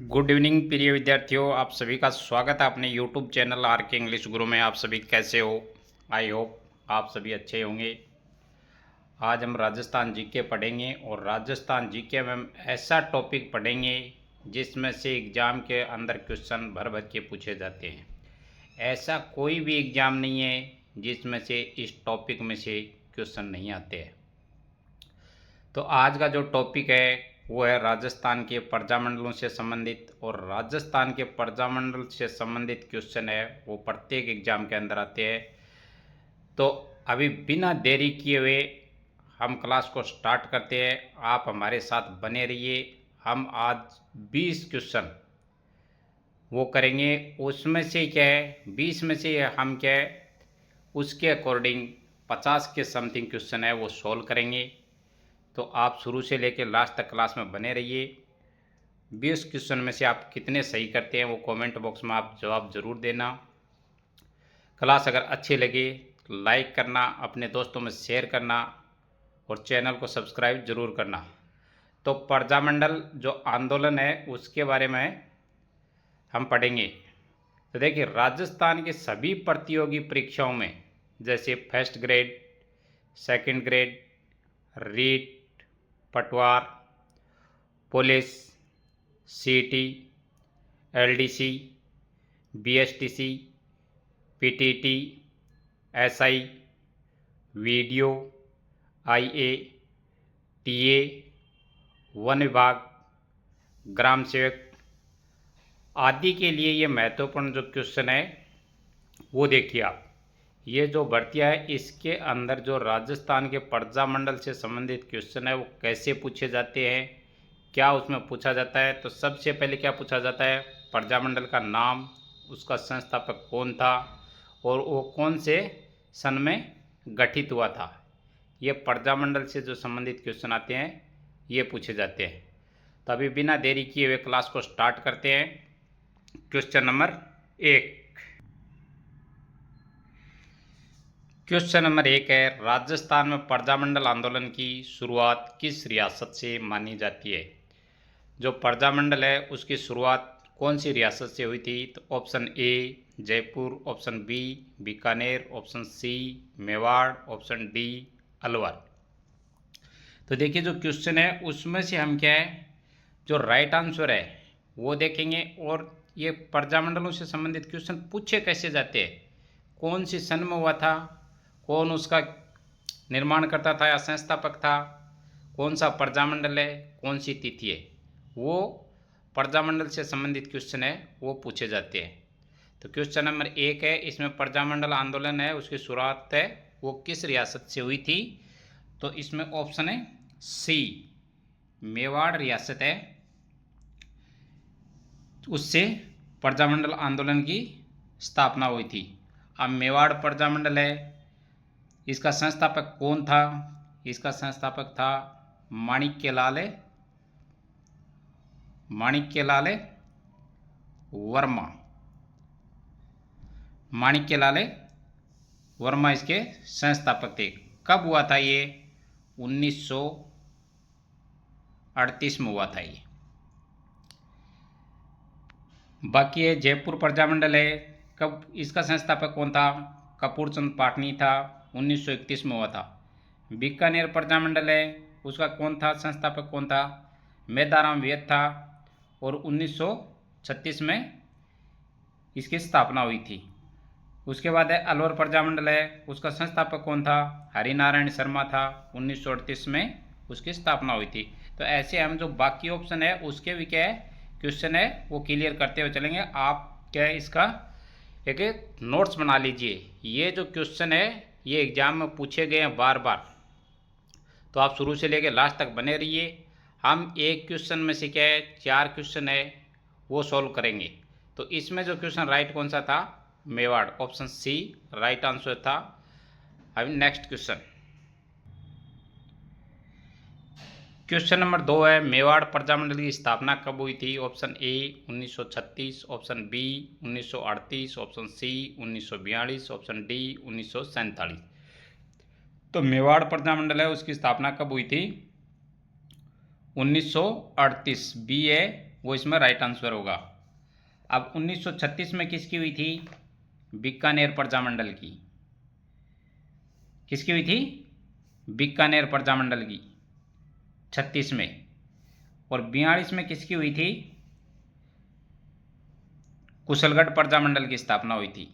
Good evening प्रिय विद्यार्थियों, आप सभी का स्वागत है अपने यूट्यूब चैनल आर के इंग्लिश गुरु में। आप सभी कैसे हो? आई होप आप सभी अच्छे होंगे। आज हम राजस्थान जीके पढ़ेंगे और राजस्थान जीके में हम ऐसा टॉपिक पढ़ेंगे जिसमें से एग्ज़ाम के अंदर क्वेश्चन भर भर के पूछे जाते हैं। ऐसा कोई भी एग्ज़ाम नहीं है जिसमें से इस टॉपिक में से क्वेश्चन नहीं आते हैं। तो आज का जो टॉपिक है वो है राजस्थान के प्रजामंडलों से संबंधित, और राजस्थान के प्रजामंडल से संबंधित क्वेश्चन है वो प्रत्येक एग्जाम के अंदर आते हैं। तो अभी बिना देरी किए हुए हम क्लास को स्टार्ट करते हैं। आप हमारे साथ बने रहिए। हम आज 20 क्वेश्चन वो करेंगे। उसमें से क्या है, 20 में से हम क्या है उसके अकॉर्डिंग 50 के समथिंग क्वेश्चन है वो सॉल्व करेंगे। तो आप शुरू से लेकर लास्ट तक क्लास में बने रहिए। 20 क्वेश्चन में से आप कितने सही करते हैं वो कमेंट बॉक्स में आप जवाब ज़रूर देना। क्लास अगर अच्छी लगे लाइक करना, अपने दोस्तों में शेयर करना और चैनल को सब्सक्राइब ज़रूर करना। तो प्रजामंडल जो आंदोलन है उसके बारे में हम पढ़ेंगे। तो देखिए, राजस्थान के सभी प्रतियोगी परीक्षाओं में जैसे first grade, second grade, REET, पटवार, पुलिस, सीटी, LDC, BSTC, PTT, SI, VDO, IA, TA, वन विभाग, ग्राम सेवक आदि के लिए ये महत्वपूर्ण जो क्वेश्चन है वो देखिए आप। ये जो भर्तियाँ है इसके अंदर जो राजस्थान के प्रजामंडल से संबंधित क्वेश्चन है वो कैसे पूछे जाते हैं, क्या उसमें पूछा जाता है। तो सबसे पहले क्या पूछा जाता है, प्रजामंडल का नाम, उसका संस्थापक कौन था और वो कौन से सन में गठित हुआ था। ये प्रजामंडल से जो संबंधित क्वेश्चन आते हैं ये पूछे जाते हैं। तो अभी बिना देरी किए हुए क्लास को स्टार्ट करते हैं। Question number 1। क्वेश्चन नंबर 1 है, राजस्थान में प्रजामंडल आंदोलन की शुरुआत किस रियासत से मानी जाती है। जो प्रजामंडल है उसकी शुरुआत कौन सी रियासत से हुई थी। तो option A Jaipur, option B Bikaner, option C Mewar, option D Alwar. तो देखिए जो क्वेश्चन है उसमें से हम क्या है जो राइट आंसर है वो देखेंगे। और ये प्रजामंडलों से संबंधित क्वेश्चन पूछे कैसे जाते हैं, कौन सी सन में हुआ था, कौन उसका निर्माण करता था या संस्थापक था, कौन सा प्रजामंडल है, कौन सी तिथि है, वो प्रजामंडल से संबंधित क्वेश्चन है वो पूछे जाते हैं। तो क्वेश्चन नंबर 1 है, इसमें प्रजामंडल आंदोलन है उसकी शुरुआत है वो किस रियासत से हुई थी। तो इसमें ऑप्शन है सी मेवाड़ रियासत है, उससे प्रजामंडल आंदोलन की स्थापना हुई थी। अब मेवाड़ प्रजामंडल है, इसका संस्थापक कौन था। इसका संस्थापक था माणिक्यलाल वर्मा। माणिक्यलाल वर्मा इसके संस्थापक थे। कब हुआ था ये, 1938 में हुआ था ये। बाकी है जयपुर प्रजामंडल है, कब इसका संस्थापक कौन था, कपूरचंद पाटनी था, 1931 में हुआ था। बीकानेर प्रजामंडल है, उसका कौन था संस्थापक कौन था, मेदाराम वैद था, और 1936 में इसकी स्थापना हुई थी। उसके बाद है अलवर प्रजामंडल है, उसका संस्थापक कौन था, हरिनारायण शर्मा था, 1938 में उसकी स्थापना हुई थी। तो ऐसे हम जो बाकी ऑप्शन है उसके भी क्या है क्वेश्चन है वो क्लियर करते हुए चलेंगे। आप क्या है इसका एक नोट्स बना लीजिए। ये जो क्वेश्चन है ये एग्जाम में पूछे गए हैं बार बार, तो आप शुरू से लेकर लास्ट तक बने रहिए। हम एक क्वेश्चन में से क्या है 4 क्वेश्चन है वो सॉल्व करेंगे। तो इसमें जो क्वेश्चन राइट कौन सा था, Mewar, option C right answer था। अभी नेक्स्ट क्वेश्चन नंबर 2 है, मेवाड़ प्रजामंडल की स्थापना कब हुई थी। Option A 1936, option B 1938, option C 1942, option D 1947। तो मेवाड़ प्रजामंडल है उसकी स्थापना कब हुई थी, 1938। बी है वो इसमें राइट आंसर होगा। अब 1936 में किसकी हुई थी? बीकानेर प्रजामंडल की। किसकी हुई थी? बीकानेर प्रजामंडल की 36 में। और 42 में किसकी हुई थी? कुशलगढ़ प्रजामंडल की स्थापना हुई थी।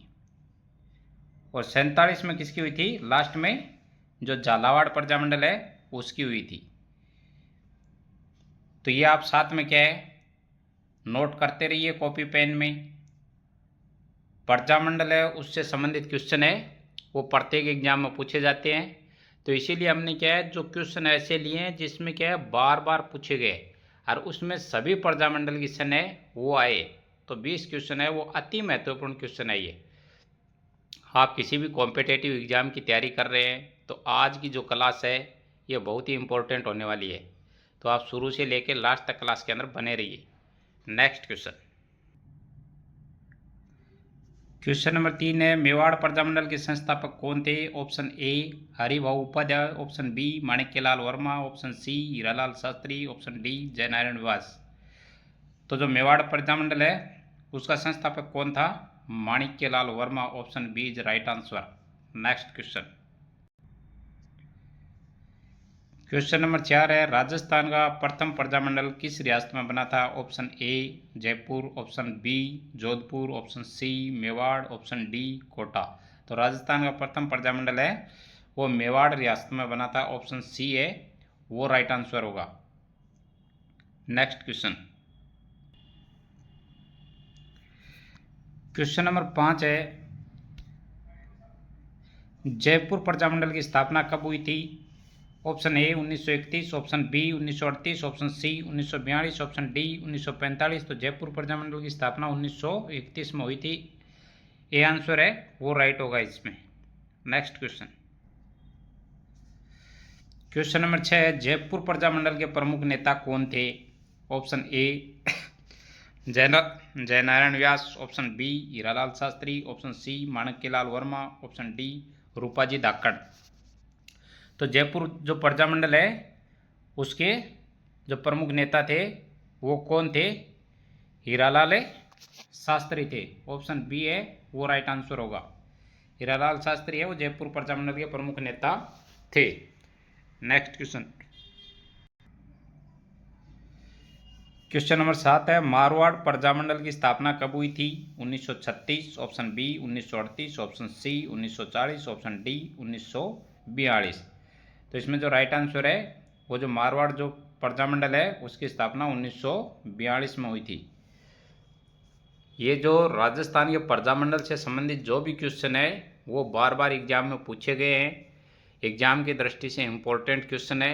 और 47 में किसकी हुई थी? लास्ट में जो झालावाड़ प्रजामंडल है उसकी हुई थी। तो ये आप साथ में क्या है नोट करते रहिए कॉपी पेन में। प्रजामंडल है उससे संबंधित क्वेश्चन है वो प्रत्येक एग्जाम में पूछे जाते हैं। तो इसीलिए हमने क्या है जो क्वेश्चन ऐसे लिए हैं जिसमें क्या है बार बार पूछे गए और उसमें सभी प्रजामंडल क्वेश्चन है वो आए। तो 20 क्वेश्चन है वो अति महत्वपूर्ण क्वेश्चन है। ये आप किसी भी कॉम्पिटेटिव एग्जाम की तैयारी कर रहे हैं तो आज की जो क्लास है ये बहुत ही इंपॉर्टेंट होने वाली है। तो आप शुरू से लेकर लास्ट तक क्लास के अंदर बने रहिए। नेक्स्ट क्वेश्चन नंबर 3 है मेवाड़ प्रजामंडल के संस्थापक कौन थे? Option A Haribhau Upadhyay, option B Manikyalal Verma, option C Hiralal Shastri, option D Jainarayan Vyas. तो जो मेवाड़ प्रजामंडल है उसका संस्थापक कौन था? Manikyalal Verma. Option B is right answer. Next question number 4 है राजस्थान का प्रथम प्रजामंडल किस रियासत में बना था? Option A Jaipur, option B Jodhpur, option C Mewar, option D Kota. तो राजस्थान का प्रथम प्रजामंडल है वो मेवाड़ रियासत में बना था। ऑप्शन सी है वो राइट आंसर होगा। नेक्स्ट क्वेश्चन नंबर 5 है जयपुर प्रजामंडल की स्थापना कब हुई थी? Option A 1931, option B 1938, option C 1942, option D 1945। तो जयपुर प्रजामंडल की स्थापना 1931 में हुई थी। ए आंसर है वो राइट होगा इसमें। नेक्स्ट क्वेश्चन नंबर 6 है जयपुर प्रजामंडल के प्रमुख नेता कौन थे? Option A Jainarayan Vyas, option B Hiralal Shastri, option C Manikyalal Verma, option D Rupaji Dhakad. तो जयपुर जो प्रजामंडल है उसके जो प्रमुख नेता थे वो कौन थे? हीरालाल शास्त्री थे। ऑप्शन बी है वो राइट आंसर होगा। हीरालाल शास्त्री है वो जयपुर प्रजामंडल के प्रमुख नेता थे। नेक्स्ट क्वेश्चन नंबर 7 है मारवाड़ प्रजामंडल की स्थापना कब हुई थी? 1936, option B 1938, option C 1940, option D 1942। तो इसमें जो राइट आंसर है वो जो मारवाड़ जो प्रजामंडल है उसकी स्थापना 1942 में हुई थी। ये जो राजस्थान के प्रजामंडल से संबंधित जो भी क्वेश्चन है वो बार बार एग्जाम में पूछे गए हैं। एग्जाम की दृष्टि से इम्पोर्टेंट क्वेश्चन है।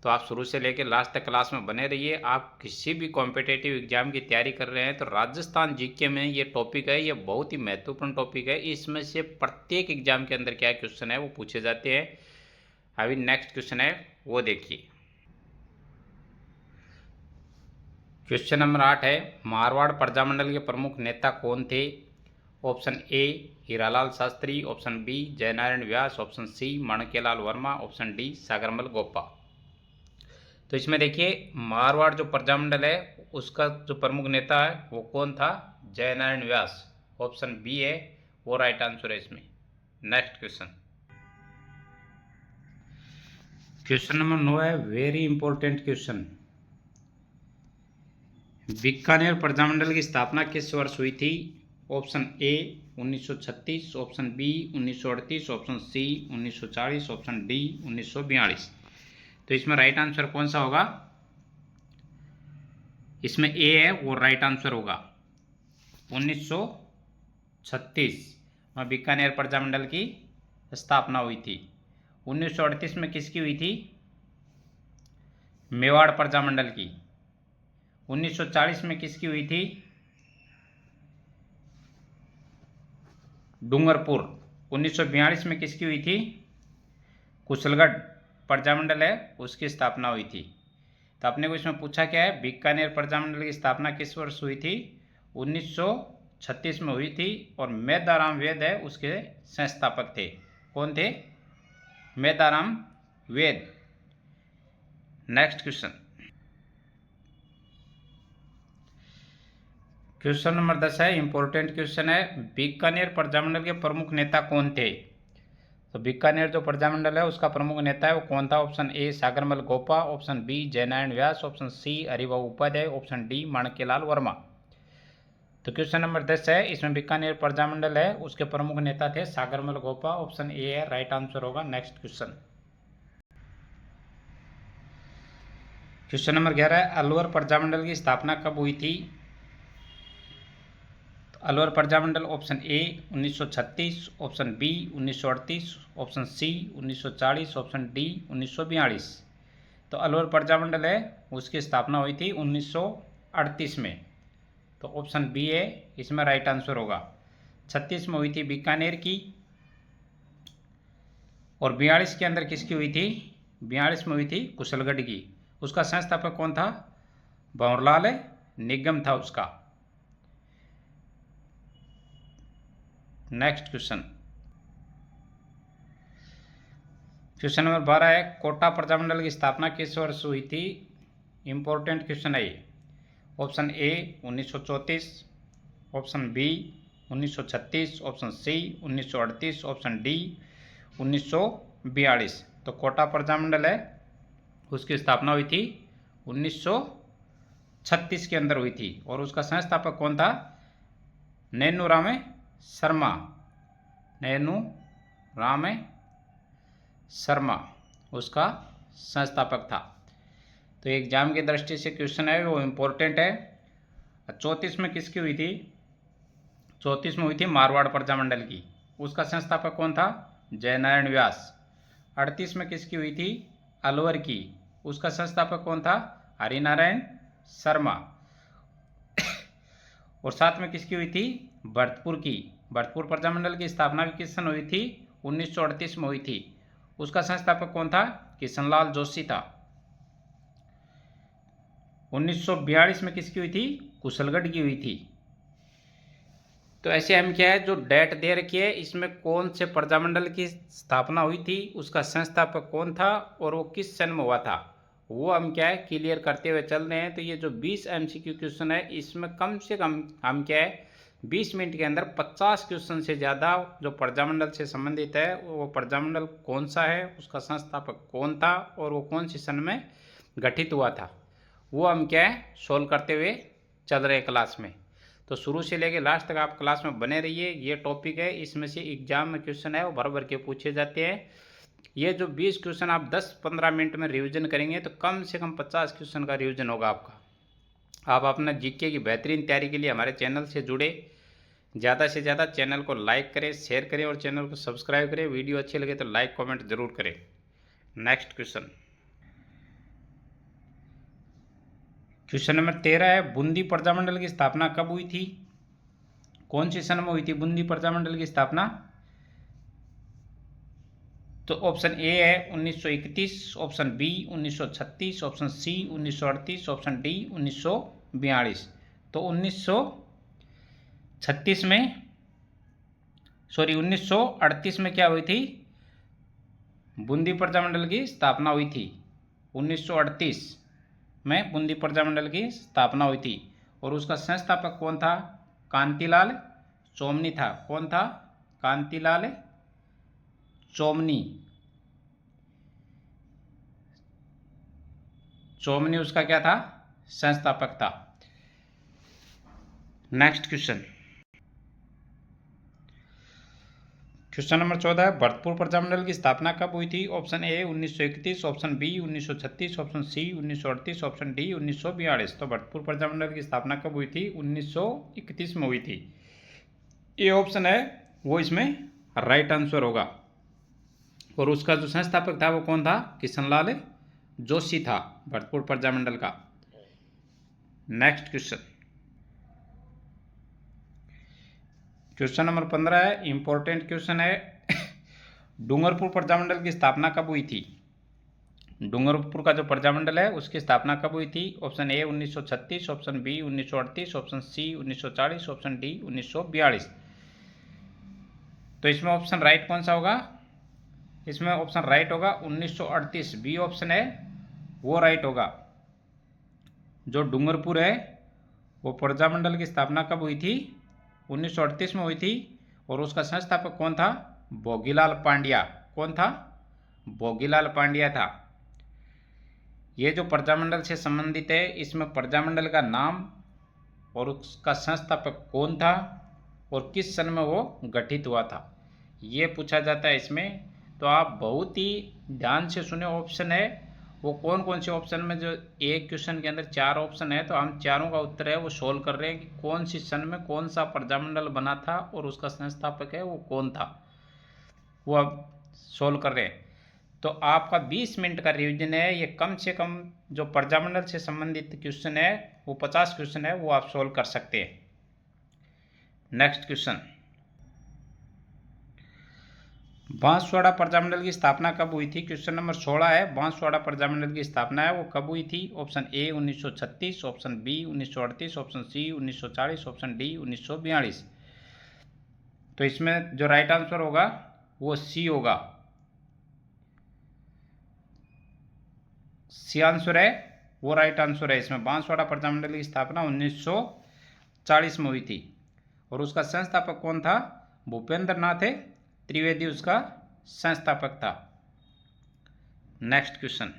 तो आप शुरू से लेकर लास्ट तक क्लास में बने रहिए। आप किसी भी कॉम्पिटेटिव एग्जाम की तैयारी कर रहे हैं तो राजस्थान जीके में ये टॉपिक है, ये बहुत ही महत्वपूर्ण टॉपिक है। इसमें से प्रत्येक एग्जाम के अंदर क्या क्वेश्चन है वो पूछे जाते हैं। अभी नेक्स्ट क्वेश्चन है वो देखिए। क्वेश्चन नंबर 8 है मारवाड़ प्रजामंडल के प्रमुख नेता कौन थे? Option A Hiralal Shastri, option B Jainarayan Vyas, option C Manikyalal Verma, option D Sagarmal Gopa. तो इसमें देखिए मारवाड़ जो प्रजामंडल है उसका जो प्रमुख नेता है वो कौन था? जयनारायण व्यास। ऑप्शन बी है वो राइट आंसर है इसमें। नेक्स्ट क्वेश्चन नंबर 9 है very important question. Bikaner Prajamandal की स्थापना किस वर्ष हुई थी? Option A 1936, option B 1938, option C 1940, option D 1942। तो इसमें राइट आंसर कौन सा होगा? इसमें ए है वो राइट आंसर होगा। 1936 में बीकानेर प्रजामंडल की स्थापना हुई थी। 1938 में किसकी हुई थी? मेवाड़ प्रजामंडल की। 1940 में किसकी हुई थी? डूंगरपुर। 1942 में किसकी हुई थी? कुशलगढ़ प्रजामंडल है उसकी स्थापना हुई थी। तो आपने को इसमें पूछा क्या है बीकानेर प्रजामंडल की स्थापना किस वर्ष हुई थी? 1936 में हुई थी। और मेदाराम वेद है उसके संस्थापक थे। कौन थे? मेदाराम वेद। नेक्स्ट क्वेश्चन नंबर 10 है, इंपॉर्टेंट क्वेश्चन है। बीकानेर प्रजामंडल के प्रमुख नेता कौन थे? तो बीकानेर जो प्रजामंडल है उसका प्रमुख नेता है वो कौन था? Option A Sagarmal Gopa, option B Jainarayan Vyas, option C Haribhau Upadhyay, option D Manikyalal Verma. तो क्वेश्चन नंबर 10 है, इसमें बीकानेर प्रजामंडल है उसके प्रमुख नेता थे सागरमल गोपा। ऑप्शन ए है राइट आंसर होगा। नेक्स्ट क्वेश्चन, क्वेश्चन नंबर 11 है, अलवर प्रजामंडल की स्थापना कब हुई थी? Alwar Prajamandal option A 1936, option B 1938, option C 1940, option D 1942। तो अलवर प्रजामंडल है उसकी स्थापना हुई थी 1938 में। तो ऑप्शन बी है इसमें राइट आंसर होगा। 36 में हुई थी बीकानेर की, और 42 के अंदर किसकी हुई थी? 42 में हुई थी कुशलगढ़ की। उसका संस्थापक कौन था? भंवरलाल निगम था उसका। नेक्स्ट क्वेश्चन, क्वेश्चन नंबर 12 है, कोटा प्रजामंडल की स्थापना किस वर्ष हुई थी? इंपॉर्टेंट क्वेश्चन है ये। Option A 1934, option B 1936, option C 1938, option D 1942। तो कोटा प्रजामंडल है उसकी स्थापना हुई थी 1936 के अंदर हुई थी, और उसका संस्थापक कौन था? नैनूराम शर्मा। नैनूराम शर्मा उसका संस्थापक था। तो एग्जाम की दृष्टि से क्वेश्चन है वो इम्पोर्टेंट है। 34 में किसकी हुई थी? 34 में हुई थी मारवाड़ प्रजामंडल की। उसका संस्थापक कौन था? जयनारायण व्यास। 38 में किसकी हुई थी? अलवर की। उसका संस्थापक कौन था? हरिनारायण शर्मा। और साथ में किसकी हुई थी? भरतपुर की। भरतपुर प्रजामंडल की स्थापना भी किस सन हुई थी? 1938 में हुई थी। उसका संस्थापक कौन था? किशनलाल जोशी था। 1942 में किसकी हुई थी? कुशलगढ़ की हुई थी। तो ऐसे हम क्या है जो डेट दे रखी है इसमें कौन से प्रजामंडल की स्थापना हुई थी, उसका संस्थापक कौन था और वो किस सन में हुआ था, वो हम क्या है क्लियर करते हुए चल रहे हैं। तो ये जो 20 MCQ क्वेश्चन है इसमें कम से कम हम क्या है 20 मिनट के अंदर 50 क्वेश्चन से ज़्यादा जो प्रजामंडल से संबंधित है वो प्रजामंडल कौन सा है, उसका संस्थापक कौन था और वो कौन सी सन में गठित हुआ था, वो हम क्या है सोल्व करते हुए चल रहे हैं क्लास में। तो शुरू से लेके लास्ट तक आप क्लास में बने रहिए। ये टॉपिक है, इसमें से एग्जाम में क्वेश्चन है वो भर भर के पूछे जाते हैं। ये जो 20 क्वेश्चन आप 10-15 मिनट में रिवीजन करेंगे तो कम से कम 50 क्वेश्चन का रिवीजन होगा आपका। आप अपना जीके की बेहतरीन तैयारी के लिए हमारे चैनल से जुड़े, ज़्यादा से ज़्यादा चैनल को लाइक करें, शेयर करें और चैनल को सब्सक्राइब करें। वीडियो अच्छी लगे तो लाइक कमेंट जरूर करें। नेक्स्ट क्वेश्चन, क्वेश्चन नंबर 13 है, बूंदी प्रजामंडल की स्थापना कब हुई थी? कौन सी सन में हुई थी बूंदी प्रजामंडल की स्थापना? तो ऑप्शन ए है 1931, option B 1936, option C 1938, option D 1942। तो 1938 में 1938 में क्या हुई थी? बूंदी प्रजामंडल की स्थापना हुई थी। 1938 में बूंदी प्रजामंडल की स्थापना हुई थी और उसका संस्थापक कौन था? कांतिलाल चोमनी था। कौन था? कांतिलाल चोमनी। चोमनी उसका क्या था? संस्थापक था। नेक्स्ट क्वेश्चन, क्वेश्चन नंबर 14 है, भरतपुर प्रजामंडल की स्थापना कब हुई थी? Option A 1931, option B 1936, option C 1938, option D 1942। तो भरतपुर प्रजामंडल की स्थापना कब हुई थी? 1931 में हुई थी। ये ऑप्शन है वो इसमें राइट आंसर होगा। और उसका जो संस्थापक था वो कौन था? किशनलाल जोशी था भरतपुर प्रजामंडल का। नेक्स्ट क्वेश्चन, क्वेश्चन नंबर 15 है, इंपॉर्टेंट क्वेश्चन है। डूंगरपुर प्रजामंडल की स्थापना कब हुई थी? डूंगरपुर का जो प्रजामंडल है उसकी स्थापना कब हुई थी? Option A 1936, option B 1938, option C 1940, option D 1942। तो इसमें ऑप्शन राइट कौन सा होगा? इसमें ऑप्शन राइट होगा 1938। बी ऑप्शन है वो राइट होगा। जो डूंगरपुर है वो प्रजामंडल की स्थापना कब हुई थी? 1938 में हुई थी। और उसका संस्थापक कौन था? भोगीलाल पांड्या। कौन था? भोगीलाल पांड्या था। ये जो प्रजामंडल से संबंधित है, इसमें प्रजामंडल का नाम और उसका संस्थापक कौन था और किस सन में वो गठित हुआ था, ये पूछा जाता है इसमें। तो आप बहुत ही ध्यान से सुने। ऑप्शन है वो कौन कौन से ऑप्शन में, जो एक क्वेश्चन के अंदर 4 ऑप्शन है, तो हम चारों का उत्तर है वो सोल्व कर रहे हैं कि कौन सी सन में कौन सा प्रजामंडल बना था और उसका संस्थापक है वो कौन था, वो अब सोल्व कर रहे हैं। तो आपका 20 मिनट का रिवीजन है ये। कम से कम जो प्रजामंडल से संबंधित क्वेश्चन है वो 50 क्वेश्चन है, वो आप सोल्व कर सकते हैं। नेक्स्ट क्वेश्चन, बांसवाड़ा प्रजामंडल की स्थापना कब हुई थी? क्वेश्चन नंबर 16 है। बांसवाड़ा प्रजामंडल की स्थापना है वो कब हुई थी? Option A 1936, option B 1938, option C 1940, option D 1942। तो इसमें जो राइट आंसर होगा वो सी होगा। सी आंसर है वो राइट आंसर है। इसमें बांसवाड़ा प्रजामंडल की स्थापना 1940 में हुई थी और उसका संस्थापक कौन था? भूपेंद्र नाथ त्रिवेदी उसका संस्थापक था। नेक्स्ट क्वेश्चन,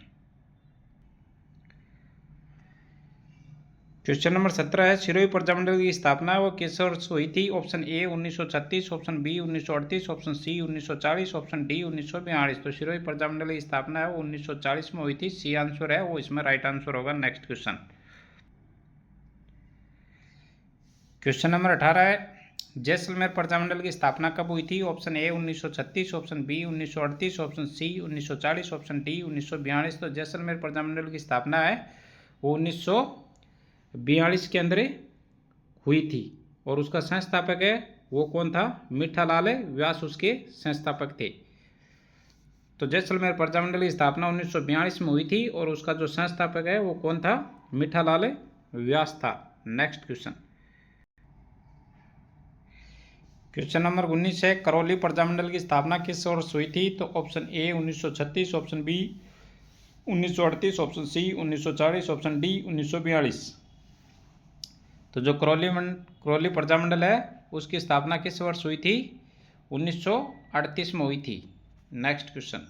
क्वेश्चन नंबर 17 है। सिरोही प्रजामंडल की स्थापना वो किस वर्ष हुई थी? Option A 1936, option B 1938, option C 1940, option D 1942। तो सिरोही प्रजामंडल की स्थापना है वो 1940 में हुई थी। सी आंसर है वो इसमें राइट आंसर होगा। नेक्स्ट क्वेश्चन, क्वेश्चन नंबर 18 है। जैसलमेर प्रजामंडल की स्थापना कब हुई थी? Option A 1936, option B 1938, option C 1940, option D 1942। तो जैसलमेर प्रजामंडल की स्थापना है वो 1942 के अंदर हुई थी और उसका संस्थापक है वो कौन था? मीठालाल व्यास उसके संस्थापक थे। तो जैसलमेर प्रजामंडल की स्थापना 1942 में हुई थी और उसका जो संस्थापक है वो कौन था? मीठालाल व्यास था। नेक्स्ट क्वेश्चन, क्वेश्चन नंबर 19 है। करौली प्रजामंडल की स्थापना किस वर्ष हुई थी? तो option A 1936, option B 1938, option C 1940, option D 1942। तो जो करौली प्रजामंडल है उसकी स्थापना किस वर्ष हुई थी? 1938 में हुई थी। नेक्स्ट क्वेश्चन,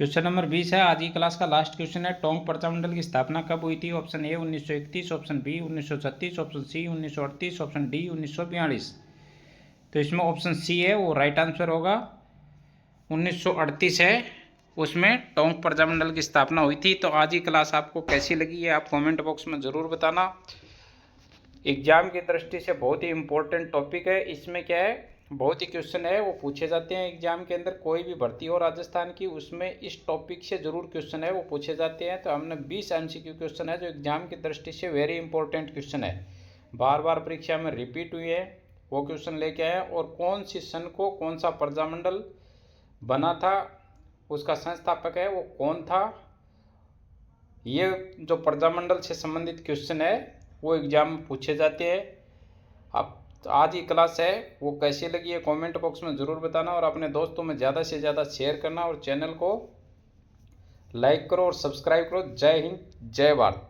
क्वेश्चन नंबर 20 है। आज की क्लास का लास्ट क्वेश्चन है। टोंक प्रजामंडल की स्थापना कब हुई थी? Option A 1931, option B 1936, option C 1938, option D 1942। तो इसमें ऑप्शन सी है वो राइट आंसर होगा। 1938 है उसमें टोंक प्रजामंडल की स्थापना हुई थी। तो आज की क्लास आपको कैसी लगी है आप कमेंट बॉक्स में ज़रूर बताना। एग्जाम की दृष्टि से बहुत ही इम्पोर्टेंट टॉपिक है। इसमें क्या है, बहुत ही क्वेश्चन है वो पूछे जाते हैं एग्जाम के अंदर। कोई भी भर्ती हो राजस्थान की उसमें इस टॉपिक से ज़रूर क्वेश्चन है वो पूछे जाते हैं। तो हमने 20 MCQ क्वेश्चन है जो एग्जाम की दृष्टि से वेरी इंपॉर्टेंट क्वेश्चन है, बार बार परीक्षा में रिपीट हुई है, वो क्वेश्चन लेके आए। और कौन सी सन को कौन सा प्रजामंडल बना था, उसका संस्थापक है वो कौन था, ये जो प्रजामंडल से संबंधित क्वेश्चन है वो एग्जाम में पूछे जाते हैं। अब आज की क्लास है वो कैसी लगी है कमेंट बॉक्स में ज़रूर बताना और अपने दोस्तों में ज़्यादा से ज़्यादा शेयर करना और चैनल को लाइक करो और सब्सक्राइब करो। जय हिंद, जय भारत।